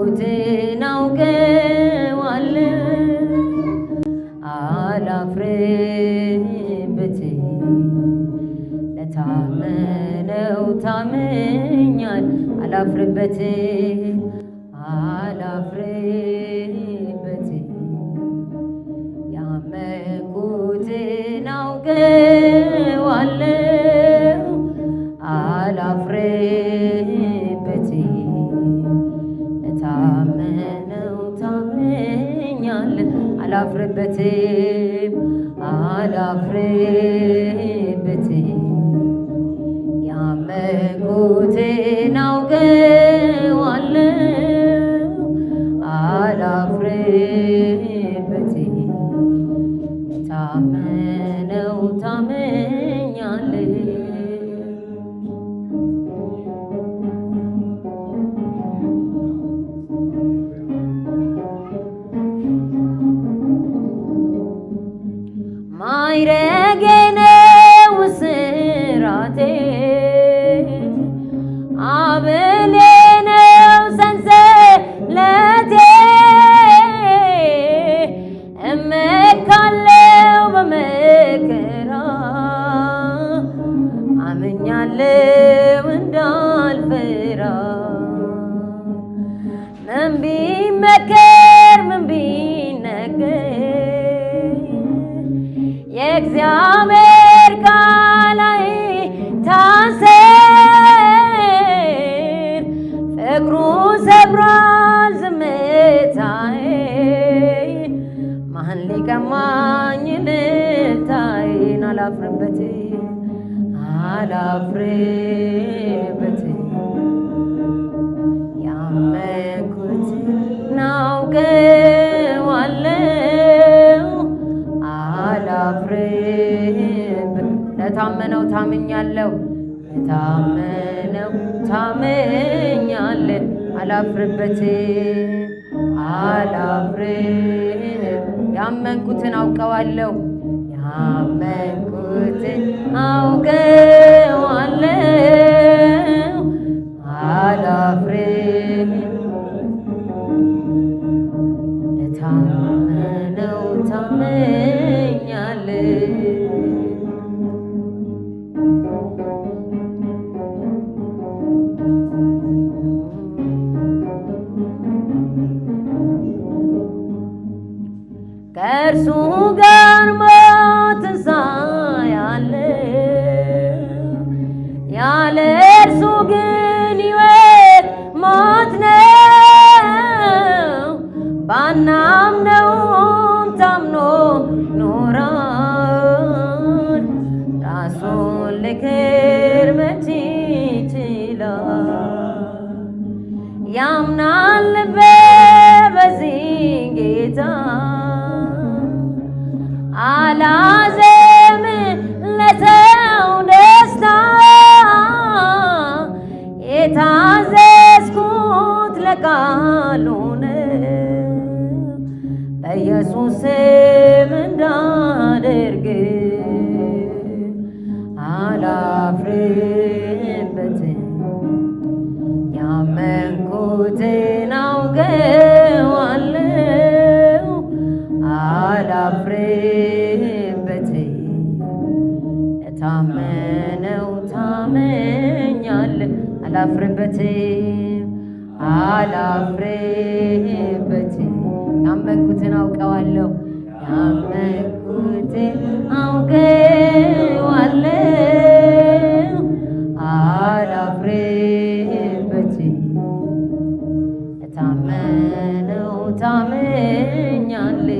ያመንኩትን አውቀዋለሁ አላፍርበትም ለታመነው ታምኛል አላፍርበትም ያመንኩትን አውቀዋለሁ አላፍርበትም ለታመነው ታምኛል አላፍርበትም ያመንኩትን አውቀዋለሁ አላፍርበትም ታመነው ታምኛለሁ ማዕረጌ ነው እስራቴ አበሌ ነው ሰንሰለቴ እመካለሁ በመከራ አምኛለሁ እንዳልፈራ ምን ቢመከር ምን ቢነገር የእግዚአብሔር ቃል አይታሰር ፍቅሩ ሰብሯል ዝምታዬን ማን ሊቀማኝ እልልታዬን አላፍርበትም ያመንኩትን አውቀዋለሁ አላፍርበትም ለታመነው ታምኛለሁ ለታመነው ታምኛለሁ አላፍርበትም ያመንኩትን አውቀዋለሁ ያመንኩትን አውቀዋለሁ አላፍርበትም ለታመነው ታምኛለሁ ከእርሱ ጋር ሞትን ሳያለሁ ያለ እርሱ ግን ሕይወት ሞት ነው ባናምነውም ታምኖ ኖሯል ራሱን ሊክድ መች ይችላል ያምናል ልቤ በዚህ ጌታ አላዘም ለሰው ደስታ የታዘዝኩት ለቃሉ ነው በኢየሱስ ስም እንዳደርግ አላፍርበትም ያመንኩትን አውቀዋለሁ አላፍርበትም ለታመነው ታምኛለሁ አላፍርበትም ያመንኩትን አውቀዋለሁ አላፍርበትም ለታመነው ታምኛለሁ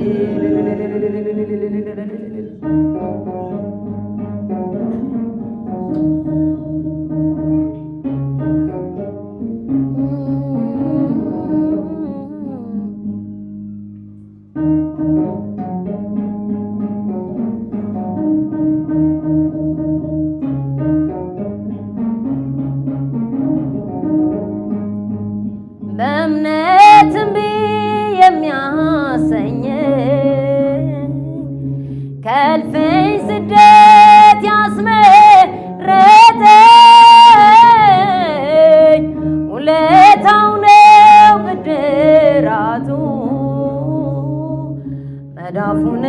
በእምነት እምቢ የሚያሰኝ ከእልፍኝ ስደት ያስመረጠኝ ውለታው ነው ብድር ስራቱ መዳፉን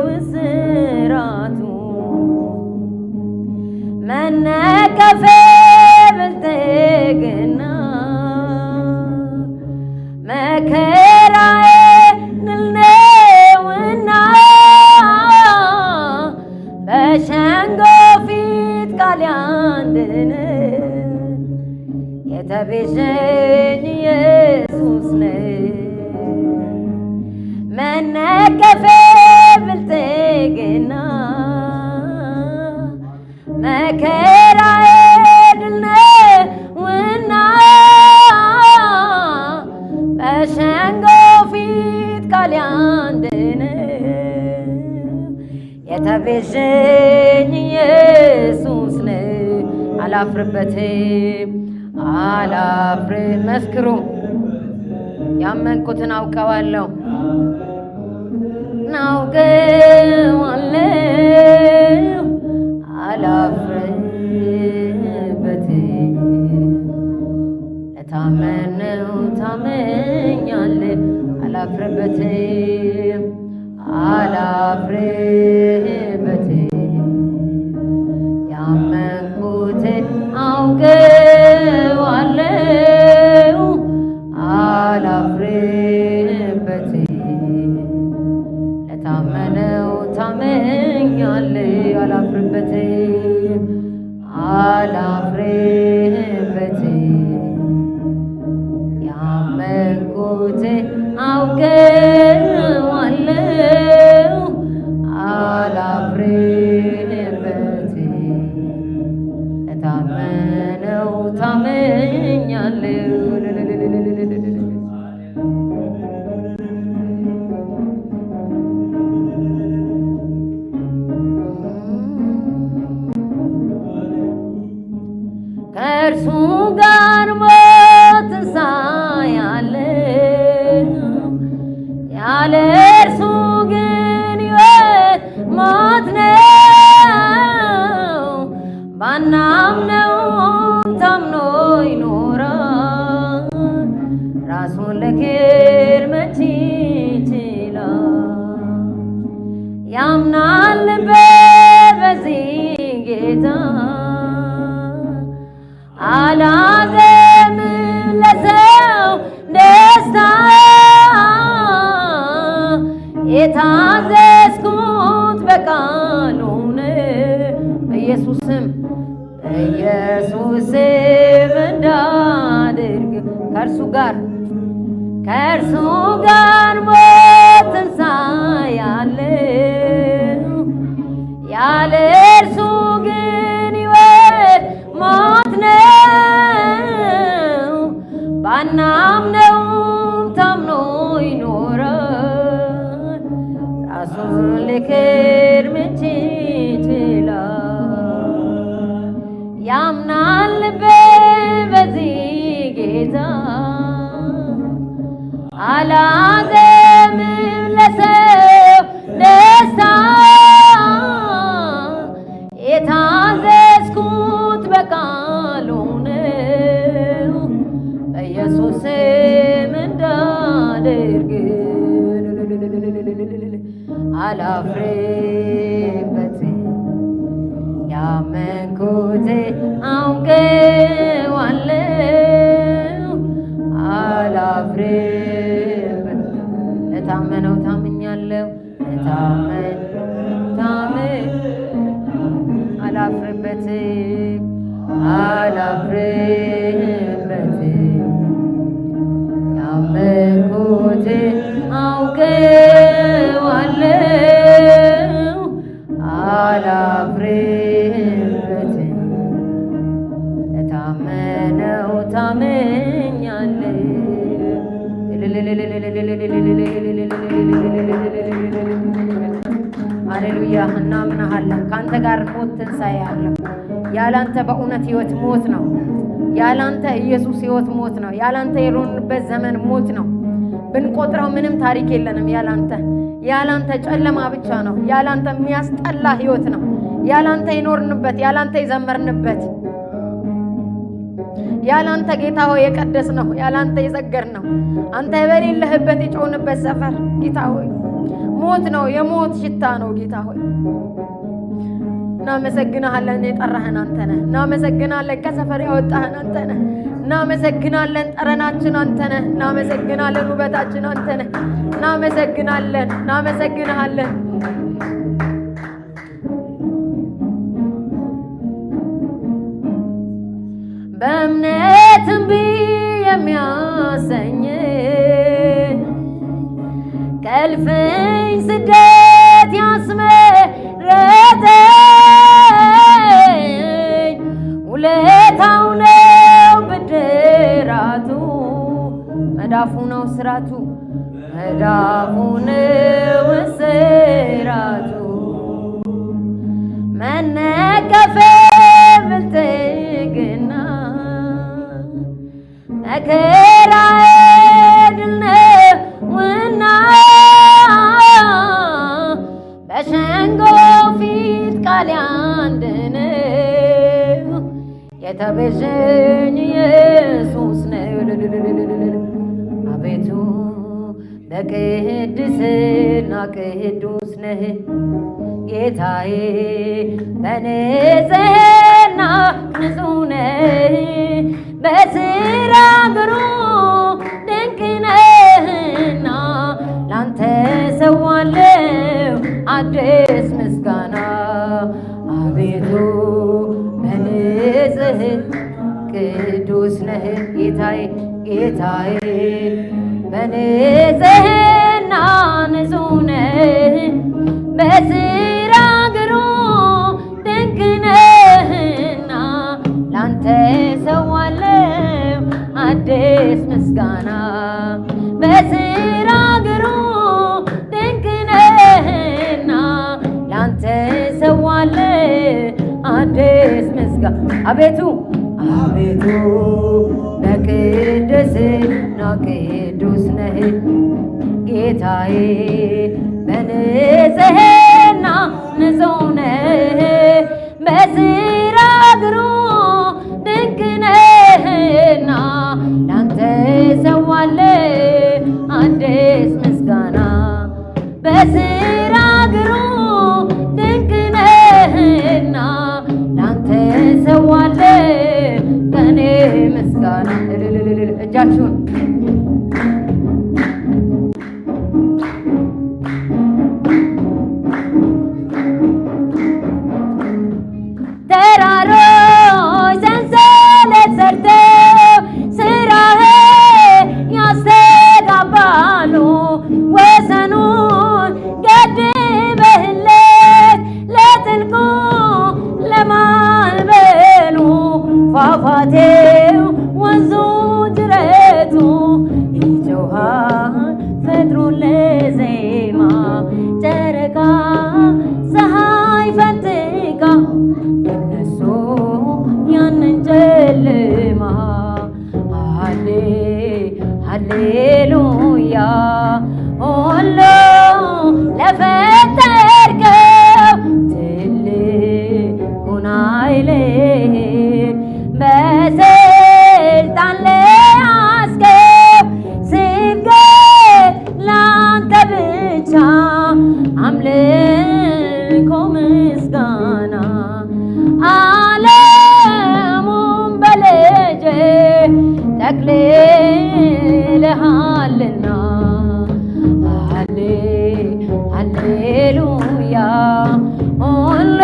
ውስራቱ መነቀፌ ብልጥግና መከራዬ ድል ነውና በሸንጎ ፊት ቃል ያንድን የተቤዠኝ ኢየሱስ ነው። መነቀፌ ብልጥግና መከራዬ ድል ነውና በሸንጎ ፊት ቃል ያንድን የተቤዠኝ ኢየሱስ ነው። አላፍርበትም አላፍርም። መስክሩ ያመንኩትን አውቀዋለሁ ናውቀዋለሁ አላፍርበትም። ለታመነው ታመኛለሁ አላፍርበትም አላፍርበትም። ያመንኩትን አውቀዋለሁ አላፍርበትም። ለታመነው ታመኛለሁ አላፍርበትም አላፍርበትም። ያመንኩትን አውቀዋለሁ አላፍርበትም። ለታመነው ታመኛለሁ። ከእርሱ ጋር ሞት ሳያለው ያለ እርሱ ግን ሕይወት ሞት ነው። ባናምነውም ታምኖ ይኖራል። ራሱን ለክር መቼ ይችላል? ያምናል ልቤ በዚህ ጌታ አላዘንም ለሰው ደስታ የታዘዝኩት በቃሉ ነው። በኢየሱስም እንዳድርግ ከእርሱ ጋር ሞትን ሳያለው ያለ እርሱ ግን ሕይወት ሞት ነው። ባናምነውም ታምኖ ይኖራል። ራሱን ሊክድ መቼ ይችላል? ያምናል ልቤ በዚህ ጌታ አላዘንም ለሰው ደስታ የታዘዝኩት በቃሉ ነው። በኢየሱስም እንዳደርግ አላፍርበትም። ያመንኩትን አውቀዋለሁ አላፍርበትም። ለታመነው ታምኛለሁ አላፍርበትም አላፍርበትም። ያመንኩትን አውቀዋለሁ አላፍርበትም። ለታመነው ታመኛለሁ። ሃሌሉያ እናምናሃለን። ከአንተ ጋር ሞት ትንሣኤ አለ። ያላንተ በእውነት ሕይወት ሞት ነው። ያላንተ ኢየሱስ ሕይወት ሞት ነው። ያላንተ የኖርንበት ዘመን ሞት ነው። ብንቆጥረው ምንም ታሪክ የለንም። ያላንተ ጨለማ ብቻ ነው። ያላንተ የሚያስጠላ ሕይወት ነው። ያላንተ የኖርንበት፣ ያላንተ የዘመርንበት ያላንተ ጌታ ሆይ የቀደስነው ያላንተ የሰገርነው አንተ በሌለህበት የጮህንበት ሰፈር ጌታ ሆይ ሞት ነው፣ የሞት ሽታ ነው ጌታ ሆይ። እናመሰግናለን። የጠራህን አንተ ነህ። እናመሰግናለን። ከሰፈር ያወጣህን አንተ ነህ። እናመሰግናለን። ጠረናችን አንተ ነህ። እናመሰግናለን። ውበታችን አንተ ነህ። እናመሰግናለን። እናመሰግናለን። በእምነት እምቢ የሚያሰኝ ከእልፍኝ ስደት ያስመረጠኝ ውለታው ነው ብድራቱ፣ መዳፉ ነው ስራቱ፣ መዳፉ ነው እስራቱ። መነቀፌ ብልጥግና መከራዬ ድል ነውና በሸንጎ ፊት ቃል አንድ ነው፣ የተቤዠኝ ኢየሱስ ነው። አቤቱ በቅድስና ቅዱስ ነህ ጌታዬ፣ በንጽሕና ንጹሕ ነህ፣ በሥራ ግሩም ድንቅ ነህና ላንተ ሰዋለሁ አዲስ ምስጋና። አቤቱ በንጽሕና ቅዱስ ነህ ጌታዬ፣ ጌታዬ በንጽሕና ንጹሕ ነህ፣ በሥራ ግሩም ድንቅ ነህና ላንተ ሰዋለሁ አዲስ ምስጋና። በሥራ ግሩም ድንቅ ነህና ላንተ ሰዋለሁ አዲስ ምስጋና። አቤቱ አቤቱ በቅድስና ቅዱስ ነህ ጌታዬ፣ በንጽሕና ንጹሕ ነህ፣ በሥራ ግሩም ድንቅ ነህና ላንተ ሰዋለሁ አዲስ ምስጋና። በሥራ ግሩም ድንቅ ነህና ላንተ ሰዋለሁ ከኔ ምስጋና። እጃችሁን ተራሮች ሰንሰለት ሰርተው ሥራህን ያስተጋባሉ፣ ወሰኑን ገድበህለት ለጥልቁ ለማዕበሉ ፏፏቴው ወንዙ ጅረቱ ይጮኻል ፈጥሮ ለዜማ ጨረቃ ፀሐይ ፈንጥቃ እነሱ ያንን ጨለማ ሃሌ ሃሌሉያ ሁሉ ለፈጠርከው ትልቁን ኃይልህን በስልጣን ለያዝከው ስግደት ላንተ ብቻ አምልኮ ምስጋና። ዓለሙን በልጅህ ጠቅልለሃልና ሃሌ ሃሌሉያ ሁሉ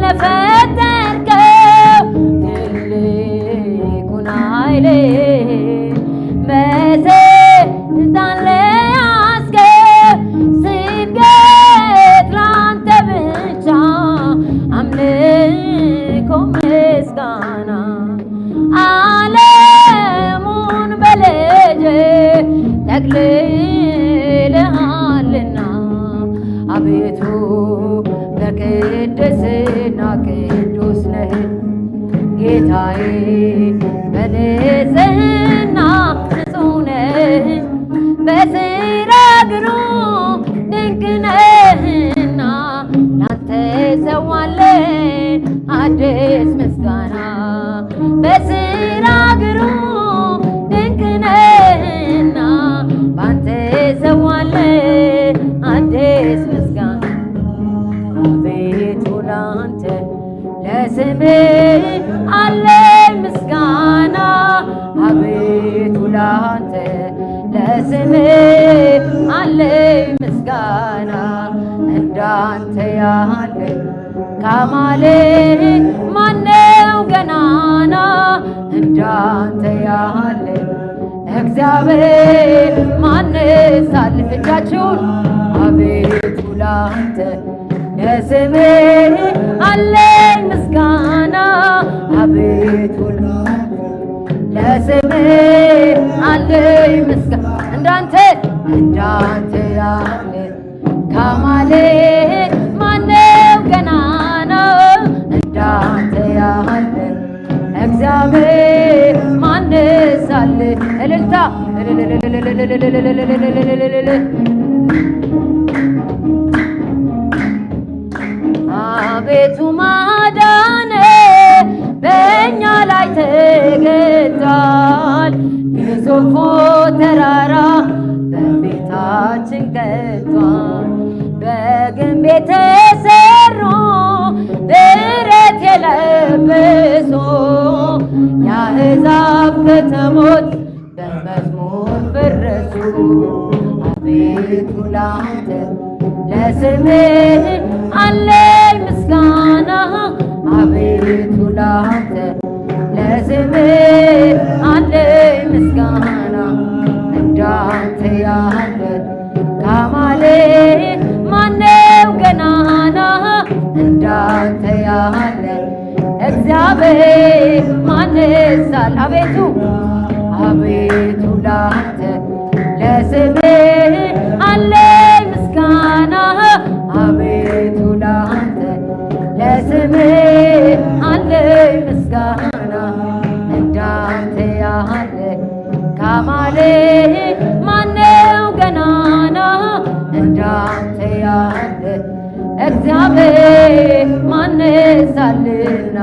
ለፈጠርከው ትልቁን ኃይልህን በስልጣን ለያዝከው ስግደት ላንተ ብቻ አምልኮ ምስጋና። ዓለሙን በልጅህ ጠቅልለሃልና አቤቱ በቅድስና ቅዱስ ነህ ጌታዬ፣ በንጽሕና ንጹሕ ነህ፣ በሥራ ግሩም ድንቅ ነህና ላንተ ሰዋለሁ አዲስ ምስጋና። ለስምህ አለኝ ምስጋና እንዳንተ ያለ ከአማልክት ማነው ገናና እንዳንተ ያለ እግዚአብሔር ማንስ አለ? እጃችሁን አቤቱ ላንተ ለስምህ አለኝ ምስጋና አቤቱ ለስምህ አለኝ ምስጋና እንዳንተ ያለ ከአማልክት ማነው ገናና እንዳንተ ያለ እግዚአብሔር ማንስ አለ? እልልታ አቤቱ ማዳን በእኛ ላይ ተገልጧል። ግዙፉ ተራራ በፊታችን ቀርቷል። በግንብ የተሰሩ ብረት የለበሱ የአሕዛብ ከተሞች በመዝሙር ፈረሱ። አቤቱ ላንተ ለስምህ አለኝ ምስጋና አቤቱ ላንተ ለስምህ አለኝ ምስጋና እንዳንተ ያለ ከአማልክት ማነው ገናና እንዳንተ ያለ እግዚአብሔር ማንስ አለ? አቤቱ ላንተ ለስምህ አለኝ ምስጋና አቤቱ ላንተ ለስምህ አለኝ ምስጋና እንዳንተ ያለ ከአማልክት ማነው ገናና እንዳንተ ያለ እግዚአብሔር ማንስ አለና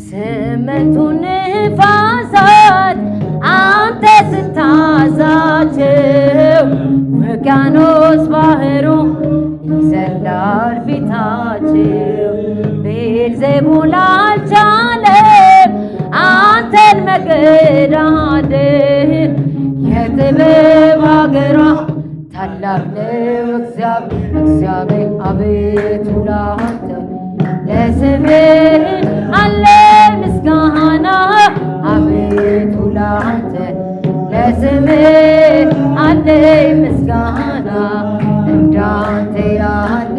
ስምንቱ ንፋሳት አንተ ስታዛቸው ውቅያኖስ ባህሩ ይዘላል ፊታቸው። ቤልዜቡል አልቻለም አንተን መገዳደር የጥበብ አገሯ ታላቅ ነው እግዚአብሔር አቤቱ ላንተ ለስምህ አለኝ ምስጋና አቤቱ ላንተ ለስምህ አለኝ ምስጋና እንዳንተ ያለ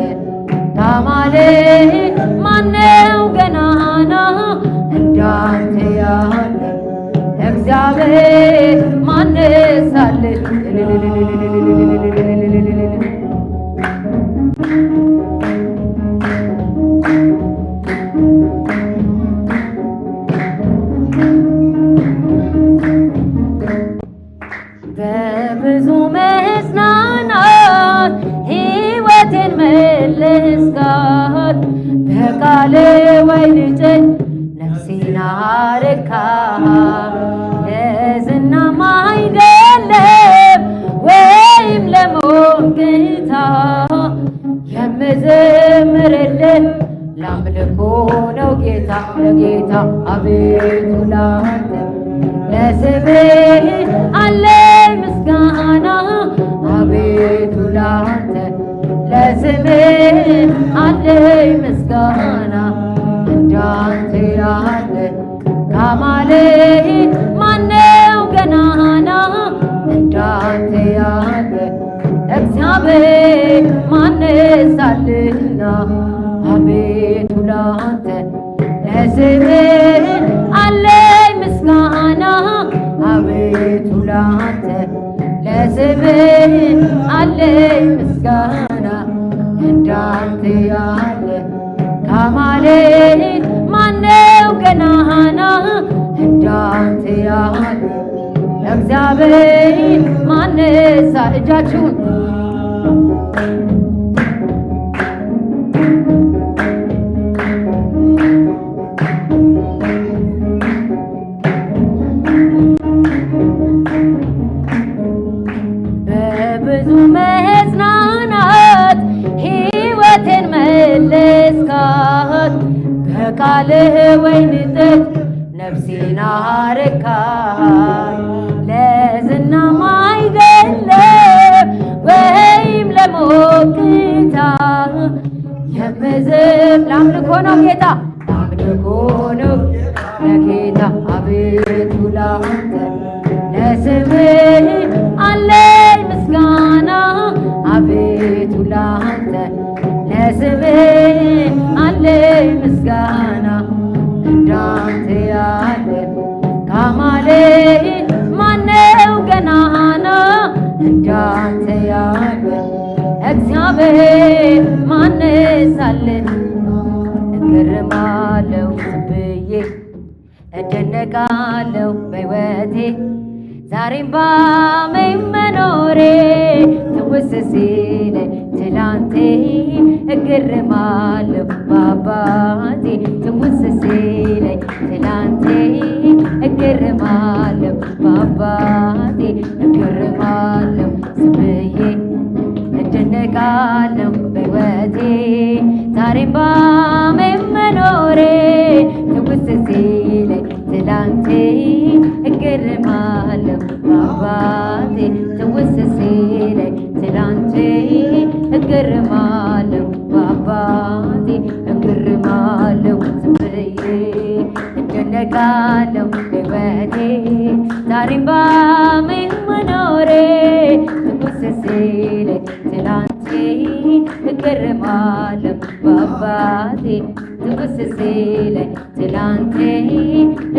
ከአማልክት ማነው ገናና እንዳንተ ያለ እግዚአብሔር ማንስ አለ? በብዙ መጽናናት ሕይወቴን መለስካት በቃል ወይን ጠጅ ነፍሴን አረካት። ለዝናም አይደለም ወይም ለሞቅታ የምዘምርልህ ለአምልኮ ነው ጌታ ለጌታ አቤቱ ላንተ ለስምህ አለኝ ምስጋና አቤቱ ላንተ ለስምህ አለኝ ምስጋና እንዳንተ ያለ ከአማልክት ማነው ገናና እንዳንተ ያለ እግዚአብሔር ማንስ አለና አቤቱ ላንተ ለስምህ አለኝ ምስጋና አቤቱ ላንተ ለስምህ አለኝ ምስጋና እንዳንተ ያለ ከአማልክት ማነው ገናና እንዳንተ ያለ እግዚአብሔር ማንስ እጃችሁን በብዙ የቃልህ ወይን ጠጅ ነፍሴን አረካት። ለዝናም አይደለም ወይም ለሞቅታ የምዝም ለአምልኮ ነው ጌታ ለአምልኮ ነው ለጌታ አቤቱ ላንተ ለስምህ አለኝ ምስጋና አቤቱ ላንተ ለስምህ አለኝ ምስጋና እንዳንተ ያለ ከአማልክት ማነው ገናና እንዳንተ ያለ እግዚአብሔር ማንስ አለ እገረማለሁ ብዬ እደነቃለሁ በሕይወቴ ዛሬም ባመኝ መኖሬ ትውስ ሲለኝ ትላንቴ እገረማለሁ በአባቴ ትውስ ሲለኝ ትላንቴ እገረማለሁ በአባቴ እገረማለሁ ብዬ እደነቃለሁ በሕይወቴ ዛሬም ባመኝ መኖሬ ትውስ ሲለኝ ትላንቴ እገረማለሁ በአባቴ ትውስ ሲለኝ ትላንቴ እገረማለሁ በአባቴ እገረማለሁ ብዬ እደነቃለሁ በሕይወቴ ዛሬም ባመኝ መኖሬ ትውስ ሲለኝ ትላንቴ እገረማለሁ በአባቴ ትውስ ሲለኝ ትላንቴ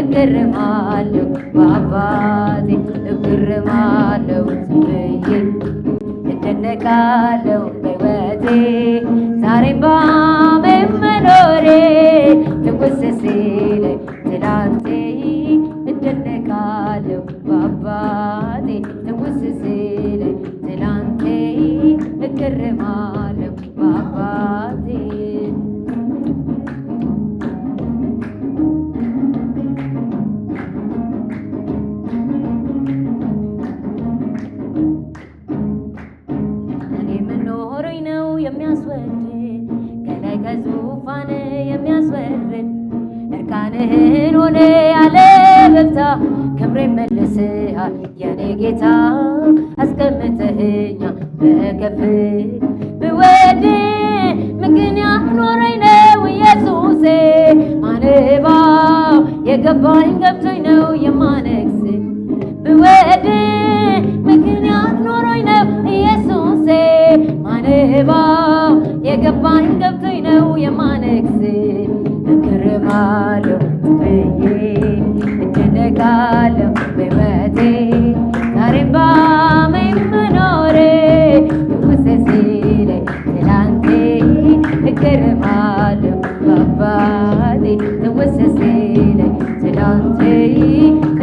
እገረማለሁ በአባቴ እገረማለሁ ብዬ እደነቃለሁ በሕይወቴ ዛሬም ባመኝ መኖሬ ትውስ ሲለኝ ትላንቴ እደነቃለሁ በአባቴ ትውስ ሲለኝ ትላንቴ እገረማለሁ በአባቴ የሚያስወድድ ከላይ ከዙፋን የሚያስወርድ እርቃንህን ሆነ ያለ በብታ ክብሬን መልሰሃል የኔ ጌታ አስቀምጠኸኛ በከፍል ብወድ ምክንያት ኖረኝ ነው ኢየሱሴ ማንባው የገባኝ ገብቶኝ ነው የማነግስ ብወድ ምክንያት ኖሮኝ ነው ኢየሱሴ ማንባው የገባኝ ገብቶኝ ነው የማነግስ እገረማለሁ ብዬ እደነቃለሁ በሕይወቴ ዛሬም ባመኝ መኖሬ ትውስ ሲለኝ ትላንቴ እገረማለሁ በአባቴ ትውስ ሲለኝ ትላንቴ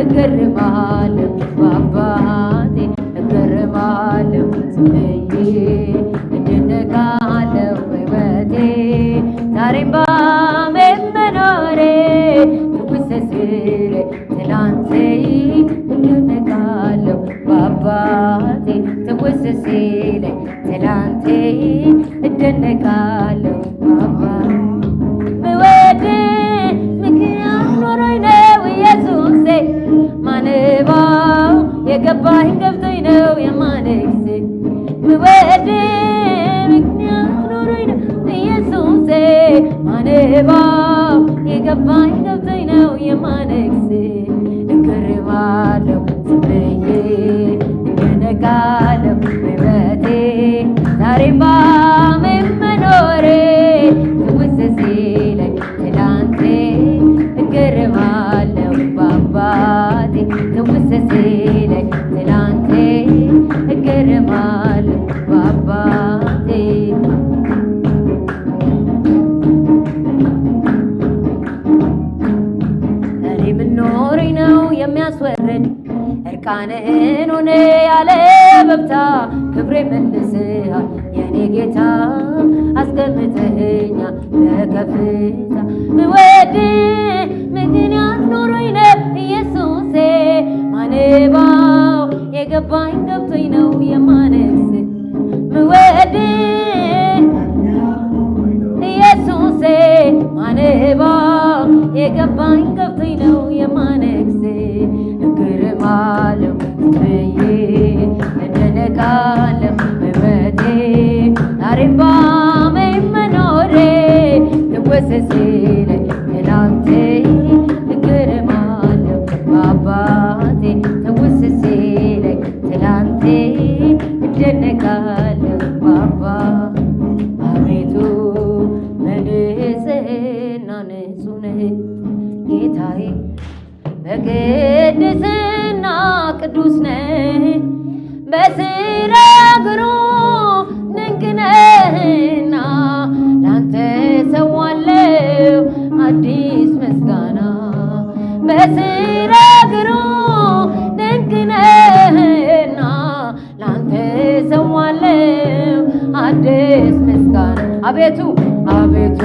እገረማለሁ በአባቴ እገረማለሁ ብዬ እደነቃለሁ በሕይወቴ ዛሬም ባመኝ መኖሬ ትውስ ሲለኝ ትላንቴ እደነቃለሁ በአባቴ ትውስ ሲለኝ ትላንቴ እደነቃለሁ በአባቴ ብወድ ምክንያት ኖሮኝ ነው ኢየሱሴ ማንባው የገባኝ ገብቶኝ ነው የማነግስ ብወድ ምክንያት ኖሮኝ ነው ኢየሱሴ ማንባው የገባኝ ገብቶኝ ነው የማነግስ እገረማለሁ ብዬ እደነቃለሁ በሕይወቴ ዛሬም ባመኝ መኖሬ ትውስ ሲለኝ ትላንቴ እገረማለሁ በአባቴ ትውስ ሲለኝ ትላንቴ እገረማለሁ በአባቴ እኔ ምኖረኝ ነው የሚያስወርድ እርቃንህን ሆነ ያለ በብታ ክብሬ መልሰሃል የኔ ጌታ አስቀምጠኸኛ በከፍታ ብወድ ምክንያት ኖሮኝ ነው ኢየሱሴ ማንባው የገባኝ ገብቶኝ ነው የማነግስ ብወድ ኢየሱሴ ማንባው የገባኝ ገብቶኝ ነው የማነግስ እግርማለሁ ብዬ እደነቃለሁ በሕይወቴ ዛሬም ባሜን መኖሬ ትውስ ሲለኝ ትላንቴ እግርማለሁ በአባቴ ትውስ ሲለኝ ትላንቴ እደነቃለሁ በአባ አቤቱ በንጽሕና ንጹሕ ነህ ጌታዬ በቅድስና ቅዱስ ነህ በሥራ ግሩም ድንቅ ነህና ላንተ ሰዋለሁ አዲስ ምስጋና በሥራ ግሩም ድንቅ ነህና ላንተ ሰዋለሁ አዲስ ምስጋና አቤቱ አቤቱ